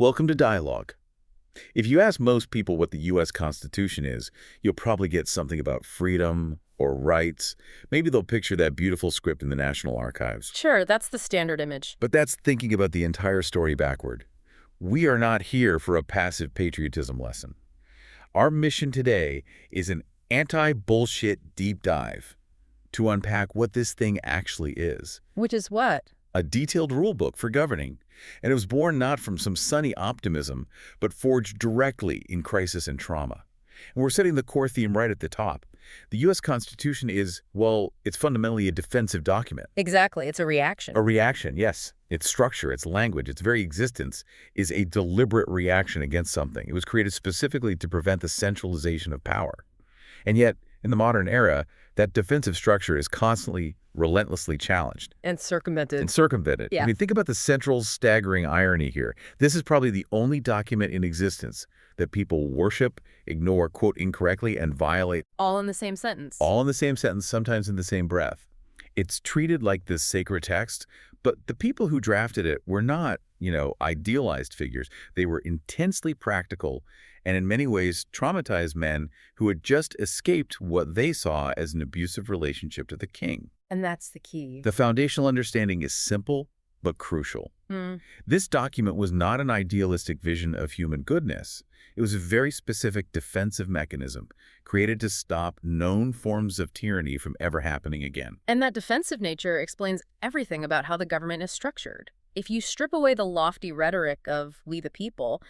Welcome to Dialogue. If you ask most people what the U.S. Constitution is, you'll probably get something about freedom or rights. Maybe they'll picture that beautiful script in the National Archives. Sure, that's the standard image. But that's thinking about the entire story backward. We are not here for a passive patriotism lesson. Our mission today is an anti-bullshit deep dive to unpack what this thing actually is. Which is what? A detailed rulebook for governing. And it was born not from some sunny optimism, but forged directly in crisis and trauma. And we're setting the core theme right at the top. The U.S. Constitution is, well, it's fundamentally a defensive document. Exactly. It's a reaction. A reaction, yes. Its structure, its language, its very existence is a deliberate reaction against something. It was created specifically to prevent the centralization of power. And yet, in the modern era, that defensive structure is constantly, relentlessly challenged. And circumvented. Yeah. I mean, think about the central staggering irony here. This is probably the only document in existence that people worship, ignore, quote incorrectly, and violate. All in the same sentence. All in the same sentence, sometimes in the same breath. It's treated like this sacred text, but the people who drafted it were not, idealized figures. They were intensely practical and in many ways traumatized men who had just escaped what they saw as an abusive relationship to the king. And that's the key. The foundational understanding is simple but crucial. This document was not an idealistic vision of human goodness. It was a very specific defensive mechanism created to stop known forms of tyranny from ever happening again. And that defensive nature explains everything about how the government is structured. If you strip away the lofty rhetoric of "we the people,"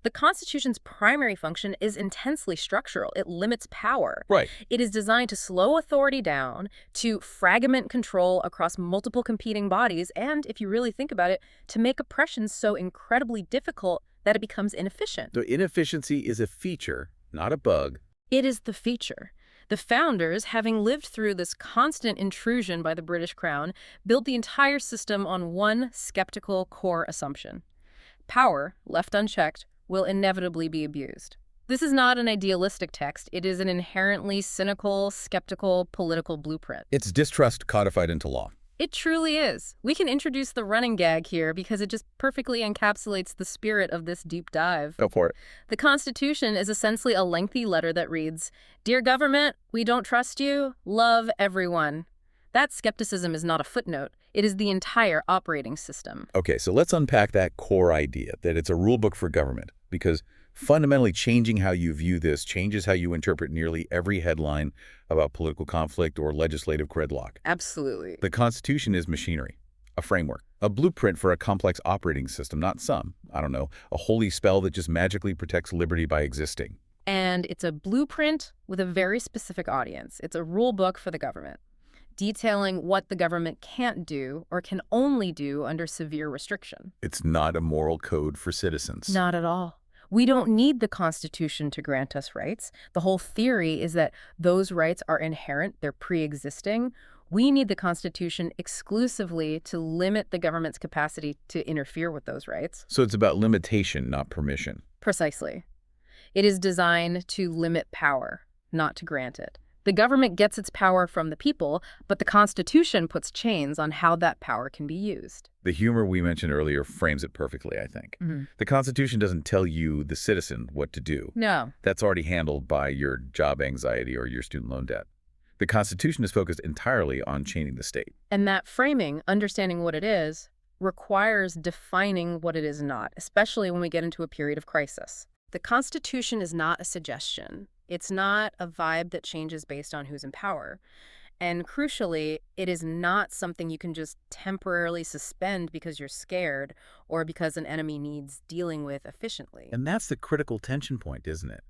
the Constitution's primary function is intensely structural. It limits power. Right. It is designed to slow authority down, to fragment control across multiple competing bodies, and, if you really think about it, to make oppression so incredibly difficult that it becomes inefficient. The inefficiency is a feature, not a bug. It is the feature. The founders, having lived through this constant intrusion by the British Crown, built the entire system on one skeptical core assumption. Power, left unchecked, will inevitably be abused. This is not an idealistic text. It is an inherently cynical, skeptical, political blueprint. It's distrust codified into law. It truly is. We can introduce the running gag here because it just perfectly encapsulates the spirit of this deep dive. Go for it. The Constitution is essentially a lengthy letter that reads, "Dear government, we don't trust you. Love everyone." That skepticism is not a footnote. It is the entire operating system. Okay, so let's unpack that core idea, that it's a rulebook for government, because fundamentally changing how you view this changes how you interpret nearly every headline about political conflict or legislative gridlock. Absolutely. The Constitution is machinery, a framework, a blueprint for a complex operating system, not a holy spell that just magically protects liberty by existing. And it's a blueprint with a very specific audience. It's a rule book for the government, detailing what the government can't do or can only do under severe restriction. It's not a moral code for citizens. Not at all. We don't need the Constitution to grant us rights. The whole theory is that those rights are inherent, they're pre-existing. We need the Constitution exclusively to limit the government's capacity to interfere with those rights. So it's about limitation, not permission. Precisely. It is designed to limit power, not to grant it. The government gets its power from the people, but the Constitution puts chains on how that power can be used. The humor we mentioned earlier frames it perfectly, I think. The Constitution doesn't tell you, the citizen, what to do. No. That's already handled by your job anxiety or your student loan debt. The Constitution is focused entirely on chaining the state. And that framing, understanding what it is, requires defining what it is not, especially when we get into a period of crisis. The Constitution is not a suggestion. It's not a vibe that changes based on who's in power. And crucially, it is not something you can just temporarily suspend because you're scared or because an enemy needs dealing with efficiently. And that's the critical tension point, isn't it?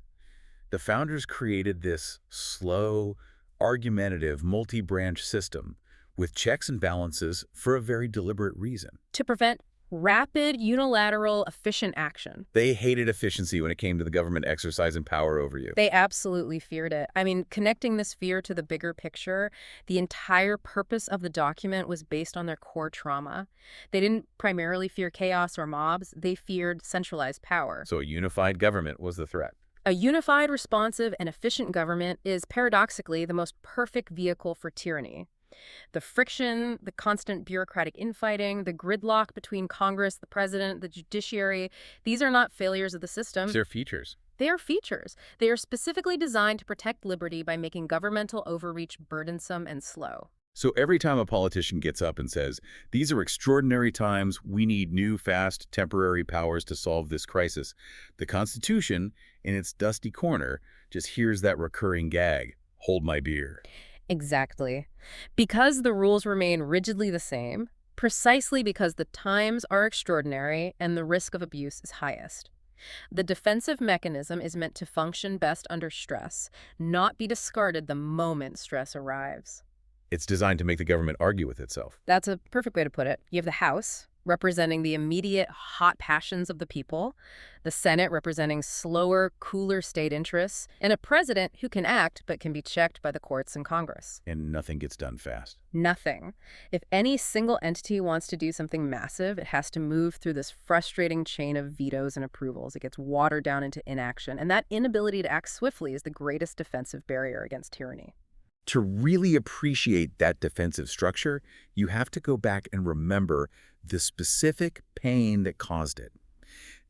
The founders created this slow, argumentative, multi-branch system with checks and balances for a very deliberate reason. To prevent rapid, unilateral, efficient action. They hated efficiency when it came to the government exercising power over you. They absolutely feared it. I mean, connecting this fear to the bigger picture, the entire purpose of the document was based on their core trauma. They didn't primarily fear chaos or mobs. They feared centralized power. So a unified government was the threat. A unified, responsive, and efficient government is paradoxically the most perfect vehicle for tyranny. The friction, the constant bureaucratic infighting, the gridlock between Congress, the president, the judiciary, these are not failures of the system. They're features. They are features. They are specifically designed to protect liberty by making governmental overreach burdensome and slow. So every time a politician gets up and says, these are extraordinary times, we need new, fast, temporary powers to solve this crisis, the Constitution, in its dusty corner, just hears that recurring gag, hold my beer. Exactly. Because the rules remain rigidly the same, precisely because the times are extraordinary and the risk of abuse is highest. The defensive mechanism is meant to function best under stress, not be discarded the moment stress arrives. It's designed to make the government argue with itself. That's a perfect way to put it. You have the House, representing the immediate hot passions of the people, the Senate representing slower, cooler state interests, and a president who can act but can be checked by the courts and Congress. And nothing gets done fast. Nothing. If any single entity wants to do something massive, it has to move through this frustrating chain of vetoes and approvals. It gets watered down into inaction, and that inability to act swiftly is the greatest defensive barrier against tyranny. To really appreciate that defensive structure, you have to go back and remember the specific pain that caused it.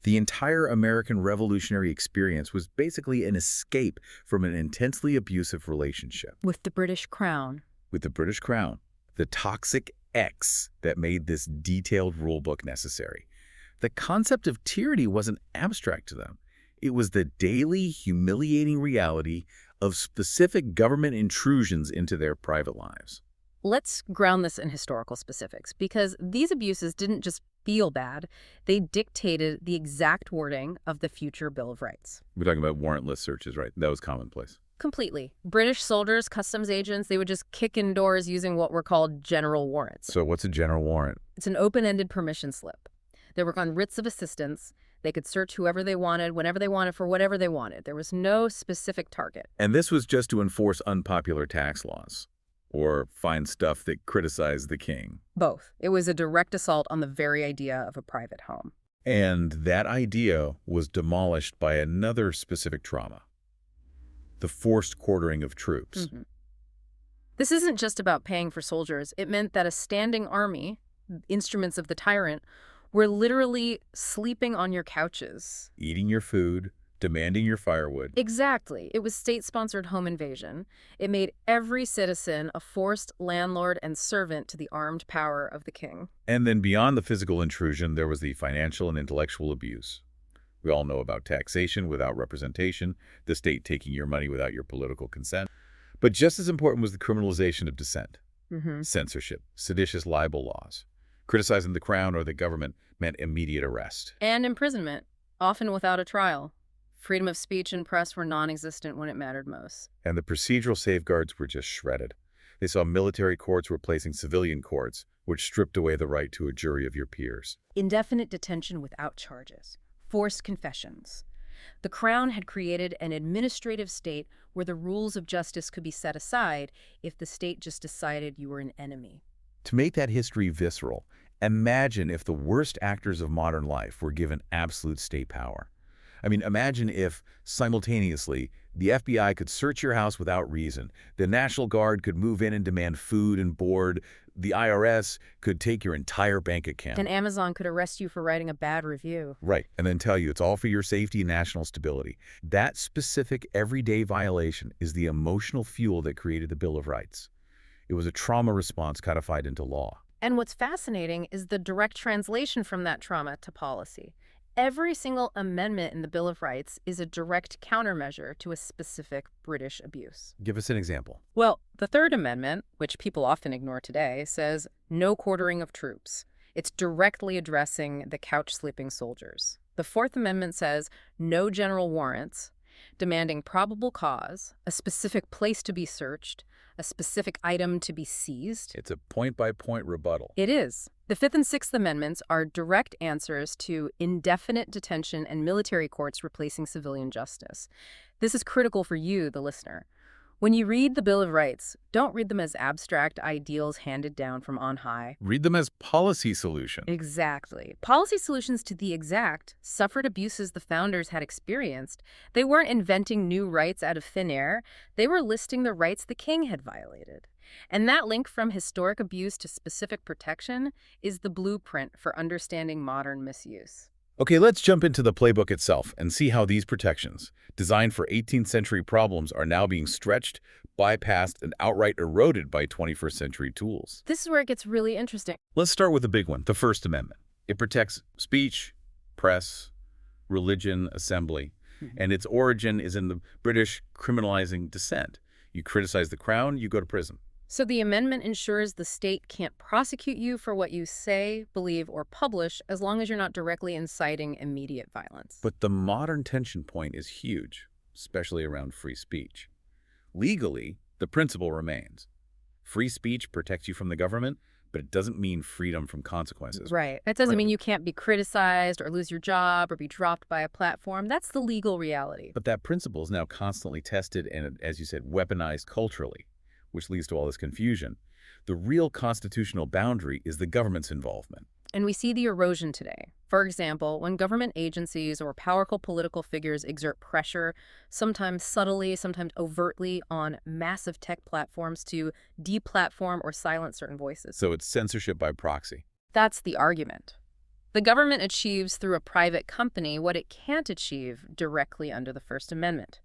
The entire American revolutionary experience was basically an escape from an intensely abusive relationship. With the British Crown. With the British Crown, the toxic X that made this detailed rulebook necessary. The concept of tyranny wasn't abstract to them. It was the daily, humiliating reality of specific government intrusions into their private lives. Let's ground this in historical specifics, because these abuses didn't just feel bad, they dictated the exact wording of the future Bill of Rights. We're talking about warrantless searches, right? That was commonplace. Completely. British soldiers, customs agents, they would just kick in doors using what were called general warrants. So what's a general warrant? It's an open-ended permission slip. They work on writs of assistance. They could search whoever they wanted, whenever they wanted, for whatever they wanted. There was no specific target. And this was just to enforce unpopular tax laws or find stuff that criticized the king. Both. It was a direct assault on the very idea of a private home. And that idea was demolished by another specific trauma, the forced quartering of troops. This isn't just about paying for soldiers. It meant that a standing army, instruments of the tyrant, were literally sleeping on your couches. Eating your food, demanding your firewood. Exactly. It was state-sponsored home invasion. It made every citizen a forced landlord and servant to the armed power of the king. And then beyond the physical intrusion, there was the financial and intellectual abuse. We all know about taxation without representation, the state taking your money without your political consent. But just as important was the criminalization of dissent, censorship, seditious libel laws. Criticizing the crown or the government meant immediate arrest. And imprisonment, often without a trial. Freedom of speech and press were non-existent when it mattered most. And the procedural safeguards were just shredded. They saw military courts replacing civilian courts, which stripped away the right to a jury of your peers. Indefinite detention without charges. Forced confessions. The Crown had created an administrative state where the rules of justice could be set aside if the state just decided you were an enemy. To make that history visceral, imagine if the worst actors of modern life were given absolute state power. I mean, imagine if, simultaneously, the FBI could search your house without reason, the National Guard could move in and demand food and board, the IRS could take your entire bank account. And Amazon could arrest you for writing a bad review. Right, and then tell you it's all for your safety and national stability. That specific everyday violation is the emotional fuel that created the Bill of Rights. It was a trauma response codified into law. And what's fascinating is the direct translation from that trauma to policy. Every single amendment in the Bill of Rights is a direct countermeasure to a specific British abuse. Give us an example. Well, the Third Amendment, which people often ignore today, says no quartering of troops. It's directly addressing the couch-sleeping soldiers. The Fourth Amendment says no general warrants, demanding probable cause, a specific place to be searched, a specific item to be seized. It's a point-by-point rebuttal. It is. The Fifth and Sixth Amendments are direct answers to indefinite detention and military courts replacing civilian justice. This is critical for you, the listener. When you read the Bill of Rights, don't read them as abstract ideals handed down from on high. Read them as policy solution. Exactly. Policy solutions to the exact suffered abuses the founders had experienced. They weren't inventing new rights out of thin air. They were listing the rights the king had violated. And that link from historic abuse to specific protection is the blueprint for understanding modern misuse. Okay, let's jump into the playbook itself and see how these protections, designed for 18th century problems, are now being stretched, bypassed, and outright eroded by 21st century tools. This is where it gets really interesting. Let's start with the big one, the First Amendment. It protects speech, press, religion, assembly, and its origin is in the British criminalizing dissent. You criticize the crown, you go to prison. So the amendment ensures the state can't prosecute you for what you say, believe, or publish as long as you're not directly inciting immediate violence. But the modern tension point is huge, especially around free speech. Legally, the principle remains. Free speech protects you from the government, but it doesn't mean freedom from consequences. Right. That doesn't mean you can't be criticized or lose your job or be dropped by a platform. That's the legal reality. But that principle is now constantly tested and, as you said, weaponized culturally, which leads to all this confusion. The real constitutional boundary is the government's involvement. And we see the erosion today. For example, when government agencies or powerful political figures exert pressure, sometimes subtly, sometimes overtly, on massive tech platforms to deplatform or silence certain voices. So it's censorship by proxy. That's the argument. The government achieves through a private company what it can't achieve directly under the First Amendment.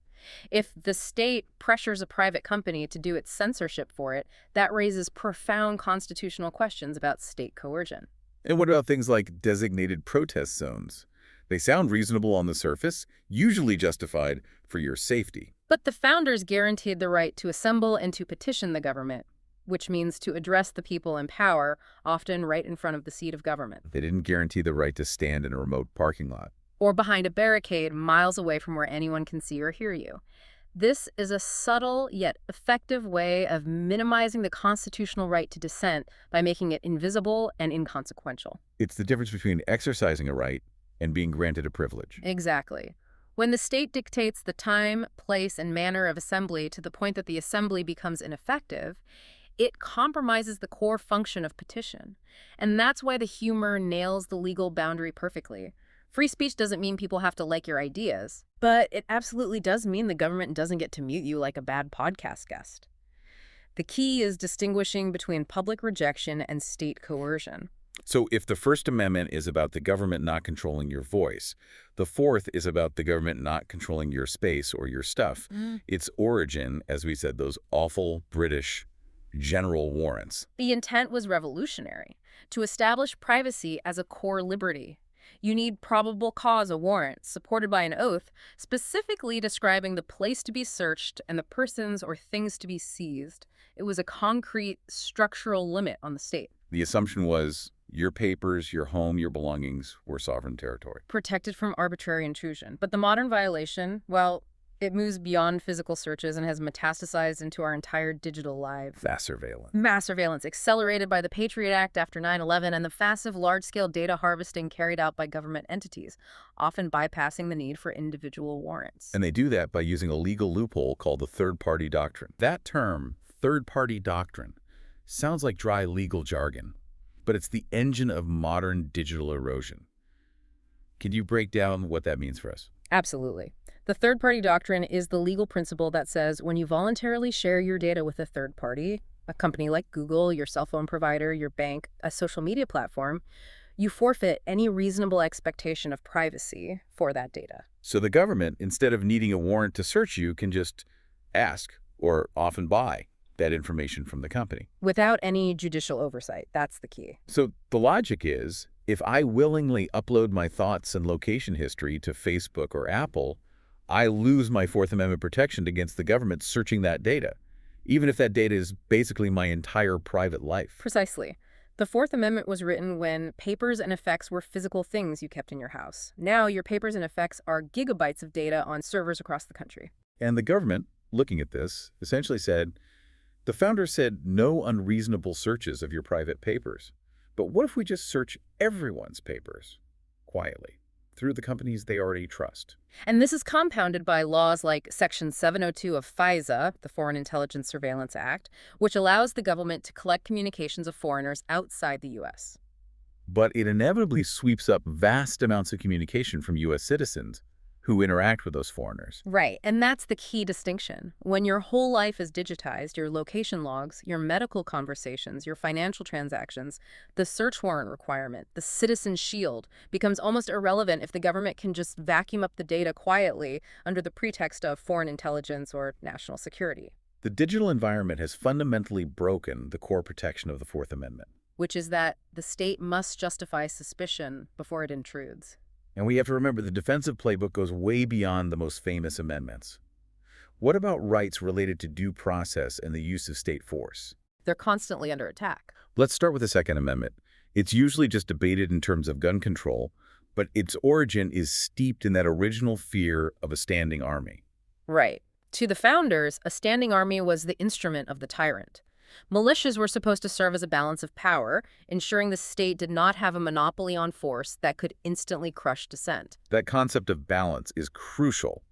If the state pressures a private company to do its censorship for it, that raises profound constitutional questions about state coercion. And what about things like designated protest zones? They sound reasonable on the surface, usually justified for your safety. But the founders guaranteed the right to assemble and to petition the government, which means to address the people in power, often right in front of the seat of government. They didn't guarantee the right to stand in a remote parking lot. Or behind a barricade miles away from where anyone can see or hear you. This is a subtle yet effective way of minimizing the constitutional right to dissent by making it invisible and inconsequential. It's the difference between exercising a right and being granted a privilege. Exactly. When the state dictates the time, place, and manner of assembly to the point that the assembly becomes ineffective, it compromises the core function of petition. And that's why the humor nails the legal boundary perfectly. Free speech doesn't mean people have to like your ideas, but it absolutely does mean the government doesn't get to mute you like a bad podcast guest. The key is distinguishing between public rejection and state coercion. So if the First Amendment is about the government not controlling your voice, the Fourth is about the government not controlling your space or your stuff. Its origin, as we said, those awful British general warrants. The intent was revolutionary, to establish privacy as a core liberty. You need probable cause, a warrant, supported by an oath, specifically describing the place to be searched and the persons or things to be seized. It was a concrete, structural limit on the state. The assumption was your papers, your home, your belongings were sovereign territory. Protected from arbitrary intrusion. But the modern violation, well, it moves beyond physical searches and has metastasized into our entire digital lives. Mass surveillance. Mass surveillance, accelerated by the Patriot Act after 9/11 and the massive large-scale data harvesting carried out by government entities, often bypassing the need for individual warrants. And they do that by using a legal loophole called the third-party doctrine. That term, third-party doctrine, sounds like dry legal jargon, but it's the engine of modern digital erosion. Can you break down what that means for us? Absolutely. The third-party doctrine is the legal principle that says when you voluntarily share your data with a third party, a company like Google, your cell phone provider, your bank, a social media platform, you forfeit any reasonable expectation of privacy for that data. So the government, instead of needing a warrant to search you, can just ask or often buy that information from the company. Without any judicial oversight. That's the key. So the logic is, if I willingly upload my thoughts and location history to Facebook or Apple, I lose my Fourth Amendment protection against the government searching that data, even if that data is basically my entire private life. Precisely. The Fourth Amendment was written when papers and effects were physical things you kept in your house. Now your papers and effects are gigabytes of data on servers across the country. And the government, looking at this, essentially said, the founders said no unreasonable searches of your private papers. But what if we just search everyone's papers quietly? through the companies they already trust. And this is compounded by laws like Section 702 of FISA, the Foreign Intelligence Surveillance Act, which allows the government to collect communications of foreigners outside the U.S. But it inevitably sweeps up vast amounts of communication from U.S. citizens who interact with those foreigners. Right, and that's the key distinction. When your whole life is digitized, your location logs, your medical conversations, your financial transactions, the search warrant requirement, the citizen shield, becomes almost irrelevant if the government can just vacuum up the data quietly under the pretext of foreign intelligence or national security. The digital environment has fundamentally broken the core protection of the Fourth Amendment. Which is that the state must justify suspicion before it intrudes. And we have to remember the defensive playbook goes way beyond the most famous amendments. What about rights related to due process and the use of state force? They're constantly under attack. Let's start with the Second Amendment. It's usually just debated in terms of gun control, but its origin is steeped in that original fear of a standing army. Right. To the founders, a standing army was the instrument of the tyrant. Militias were supposed to serve as a balance of power, ensuring the state did not have a monopoly on force that could instantly crush dissent. That concept of balance is crucial.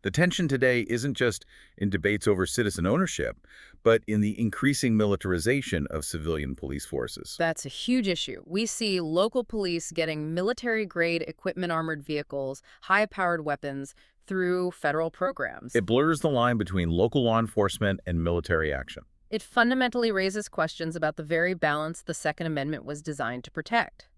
The tension today isn't just in debates over citizen ownership, but in the increasing militarization of civilian police forces. That's a huge issue. We see local police getting military-grade equipment, armored vehicles, high-powered weapons through federal programs. It blurs the line between local law enforcement and military action. It fundamentally raises questions about the very balance the Second Amendment was designed to protect.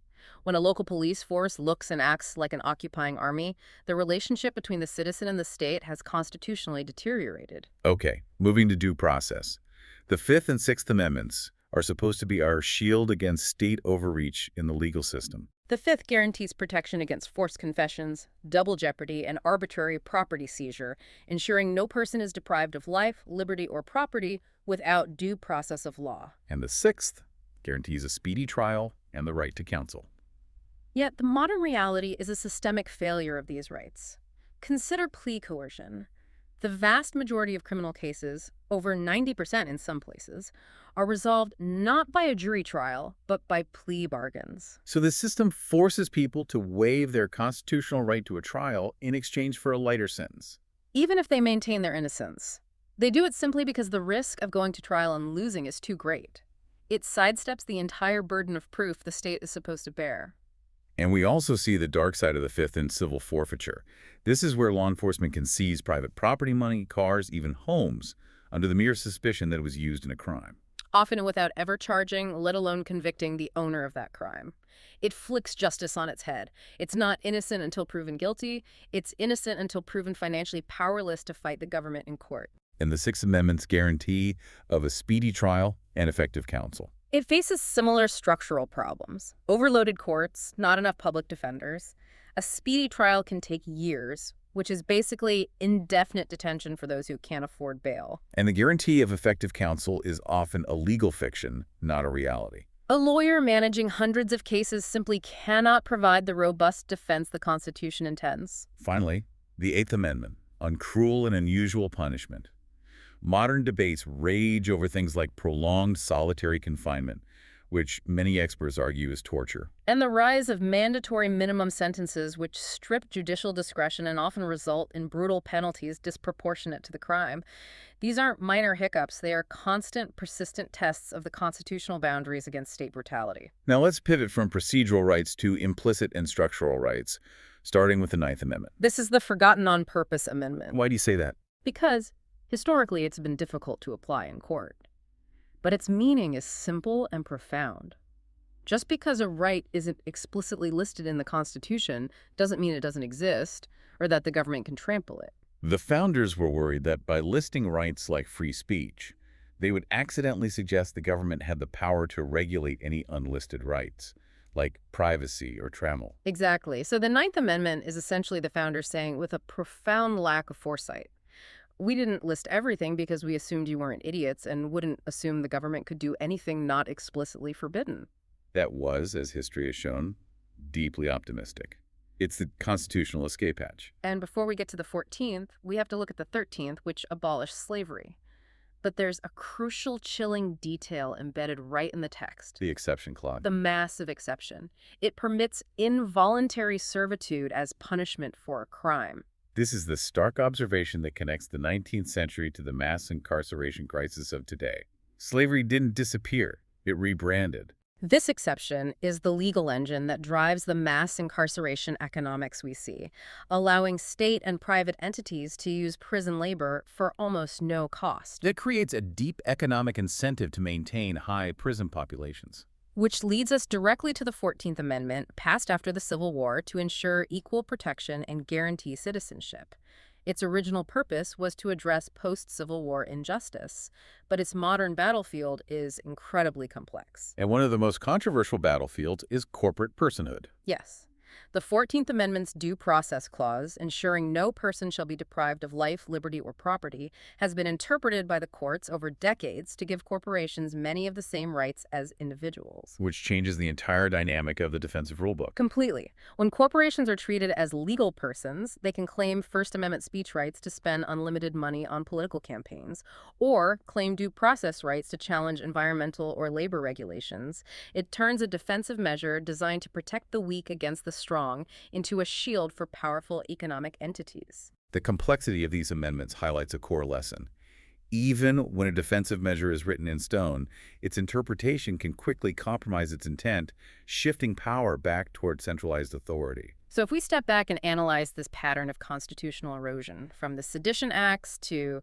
When a local police force looks and acts like an occupying army, the relationship between the citizen and the state has constitutionally deteriorated. Okay, moving to due process. The Fifth and Sixth Amendments are supposed to be our shield against state overreach in the legal system. The Fifth guarantees protection against forced confessions, double jeopardy, and arbitrary property seizure, ensuring no person is deprived of life, liberty, or property without due process of law. And the Sixth guarantees a speedy trial and the right to counsel. Yet the modern reality is a systemic failure of these rights. Consider plea coercion. The vast majority of criminal cases, over 90% in some places, are resolved not by a jury trial, but by plea bargains. So the system forces people to waive their constitutional right to a trial in exchange for a lighter sentence. Even if they maintain their innocence. They do it simply because the risk of going to trial and losing is too great. It sidesteps the entire burden of proof the state is supposed to bear. And we also see the dark side of the Fifth in civil forfeiture. This is where law enforcement can seize private property, money, cars, even homes, under the mere suspicion that it was used in a crime. Often without ever charging, let alone convicting the owner of that crime. It flicks justice on its head. It's not innocent until proven guilty. It's innocent until proven financially powerless to fight the government in court. And the Sixth Amendment's guarantee of a speedy trial and effective counsel. It faces similar structural problems. Overloaded courts, not enough public defenders. A speedy trial can take years, which is basically indefinite detention for those who can't afford bail. And the guarantee of effective counsel is often a legal fiction, not a reality. A lawyer managing hundreds of cases simply cannot provide the robust defense the Constitution intends. Finally, the Eighth Amendment, on cruel and unusual punishment. Modern debates rage over things like prolonged solitary confinement, which many experts argue is torture. And the rise of mandatory minimum sentences, which strip judicial discretion and often result in brutal penalties disproportionate to the crime. These aren't minor hiccups. They are constant, persistent tests of the constitutional boundaries against state brutality. Now let's pivot from procedural rights to implicit and structural rights, starting with the Ninth Amendment. This is the forgotten on purpose amendment. Why do you say that? Because historically it's been difficult to apply in court. But its meaning is simple and profound. Just because a right isn't explicitly listed in the Constitution doesn't mean it doesn't exist or that the government can trample it. The founders were worried that by listing rights like free speech, they would accidentally suggest the government had the power to regulate any unlisted rights, like privacy or travel. Exactly. So the Ninth Amendment is essentially the founders saying, with a profound lack of foresight, we didn't list everything because we assumed you weren't idiots and wouldn't assume the government could do anything not explicitly forbidden. That was, as history has shown, deeply optimistic. It's the constitutional escape hatch. And before we get to the 14th, we have to look at the 13th, which abolished slavery. But there's a crucial chilling detail embedded right in the text. The exception clause. The massive exception. It permits involuntary servitude as punishment for a crime. This is the stark observation that connects the 19th century to the mass incarceration crisis of today. Slavery didn't disappear. It rebranded. This exception is the legal engine that drives the mass incarceration economics we see, allowing state and private entities to use prison labor for almost no cost. That creates a deep economic incentive to maintain high prison populations. Which leads us directly to the 14th Amendment, passed after the Civil War to ensure equal protection and guarantee citizenship. Its original purpose was to address post-Civil War injustice, but its modern battlefield is incredibly complex. And one of the most controversial battlefields is corporate personhood. Yes. The 14th Amendment's Due Process Clause, ensuring no person shall be deprived of life, liberty, or property, has been interpreted by the courts over decades to give corporations many of the same rights as individuals. Which changes the entire dynamic of the defensive rulebook. Completely. When corporations are treated as legal persons, they can claim First Amendment speech rights to spend unlimited money on political campaigns, or claim due process rights to challenge environmental or labor regulations. It turns a defensive measure designed to protect the weak against the strong into a shield for powerful economic entities. The complexity of these amendments highlights a core lesson. Even when a defensive measure is written in stone, its interpretation can quickly compromise its intent, shifting power back toward centralized authority. So if we step back and analyze this pattern of constitutional erosion, from the Sedition Acts to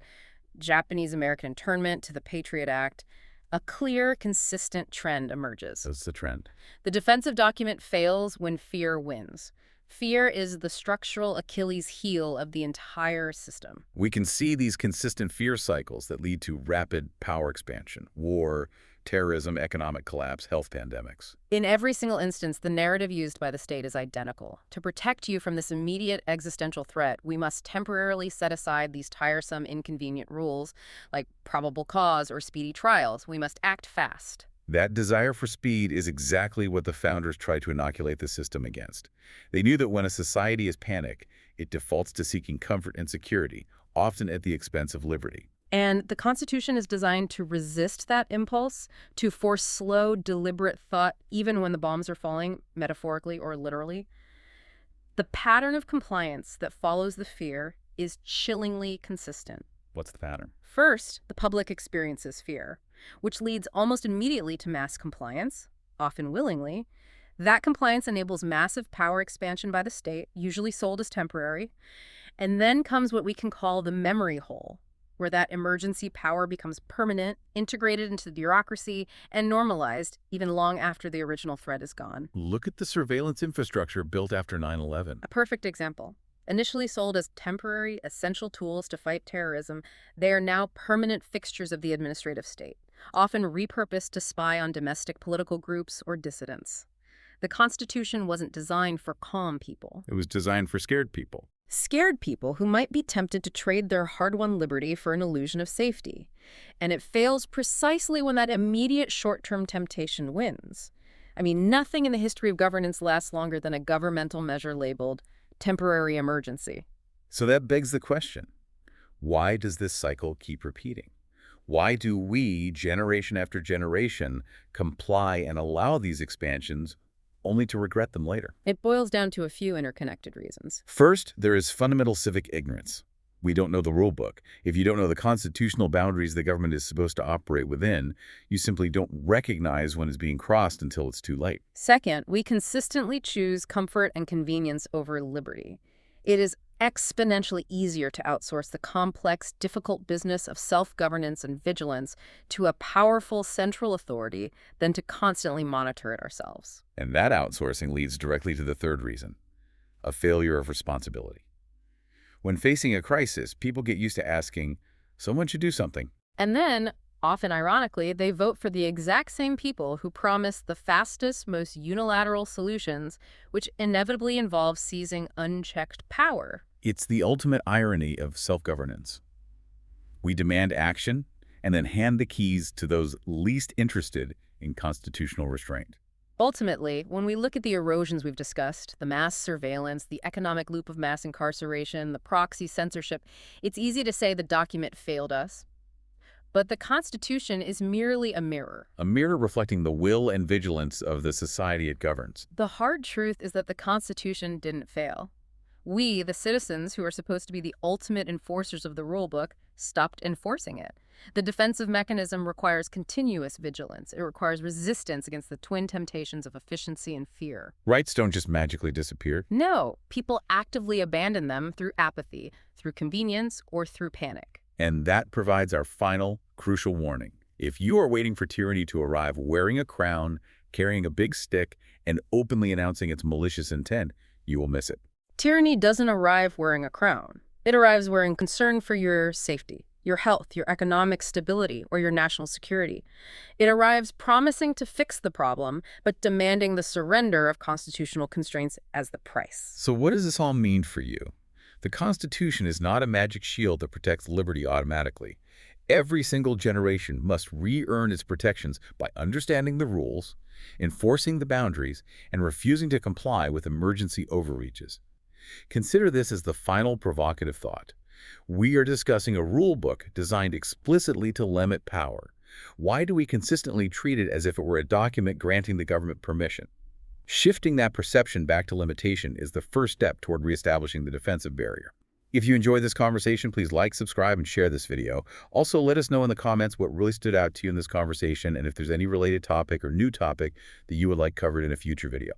Japanese-American internment to the Patriot Act, a clear, consistent trend emerges. That's the trend. The defensive document fails when fear wins. Fear is the structural Achilles heel of the entire system. We can see these consistent fear cycles that lead to rapid power expansion, war, terrorism, economic collapse, health pandemics. In every single instance, the narrative used by the state is identical. To protect you from this immediate existential threat, we must temporarily set aside these tiresome, inconvenient rules, like probable cause or speedy trials. We must act fast. That desire for speed is exactly what the founders tried to inoculate the system against. They knew that when a society is panicked, it defaults to seeking comfort and security, often at the expense of liberty. And the Constitution is designed to resist that impulse, to force slow, deliberate thought, even when the bombs are falling, metaphorically or literally. The pattern of compliance that follows the fear is chillingly consistent. What's the pattern? First, the public experiences fear, which leads almost immediately to mass compliance, often willingly. That compliance enables massive power expansion by the state, usually sold as temporary. And then comes what we can call the memory hole, where that emergency power becomes permanent, integrated into the bureaucracy, and normalized even long after the original threat is gone. Look at the surveillance infrastructure built after 9/11. A perfect example. Initially sold as temporary, essential tools to fight terrorism, they are now permanent fixtures of the administrative state, often repurposed to spy on domestic political groups or dissidents. The Constitution wasn't designed for calm people. It was designed for scared people. Scared people who might be tempted to trade their hard-won liberty for an illusion of safety. And it fails precisely when that immediate short-term temptation wins. I mean, nothing in the history of governance lasts longer than a governmental measure labeled temporary emergency. So that begs the question, why does this cycle keep repeating? Why do we, generation after generation, comply and allow these expansions only to regret them later? It boils down to a few interconnected reasons. First, there is fundamental civic ignorance. We don't know the rule book. If you don't know the constitutional boundaries the government is supposed to operate within, you simply don't recognize when it's being crossed until it's too late. Second, we consistently choose comfort and convenience over liberty. It is exponentially easier to outsource the complex, difficult business of self-governance and vigilance to a powerful central authority than to constantly monitor it ourselves. And that outsourcing leads directly to the third reason, a failure of responsibility. When facing a crisis, people get used to asking, someone should do something. And then, often ironically, they vote for the exact same people who promise the fastest, most unilateral solutions, which inevitably involves seizing unchecked power. It's the ultimate irony of self-governance. We demand action and then hand the keys to those least interested in constitutional restraint. Ultimately, when we look at the erosions we've discussed, the mass surveillance, the economic loop of mass incarceration, the proxy censorship, it's easy to say the document failed us. But the Constitution is merely a mirror. A mirror reflecting the will and vigilance of the society it governs. The hard truth is that the Constitution didn't fail. We, the citizens who are supposed to be the ultimate enforcers of the rulebook, stopped enforcing it. The defensive mechanism requires continuous vigilance. It requires resistance against the twin temptations of efficiency and fear. Rights don't just magically disappear. No, people actively abandon them through apathy, through convenience, or through panic. And that provides our final, crucial warning. If you are waiting for tyranny to arrive wearing a crown, carrying a big stick, and openly announcing its malicious intent, you will miss it. Tyranny doesn't arrive wearing a crown. It arrives wearing concern for your safety, your health, your economic stability, or your national security. It arrives promising to fix the problem, but demanding the surrender of constitutional constraints as the price. So what does this all mean for you? The Constitution is not a magic shield that protects liberty automatically. Every single generation must re-earn its protections by understanding the rules, enforcing the boundaries, and refusing to comply with emergency overreaches. Consider this as the final provocative thought. We are discussing a rule book designed explicitly to limit power. Why do we consistently treat it as if it were a document granting the government permission? Shifting that perception back to limitation is the first step toward reestablishing the defensive barrier. If you enjoyed this conversation, please like, subscribe, and share this video. Also, let us know in the comments what really stood out to you in this conversation and if there's any related topic or new topic that you would like covered in a future video.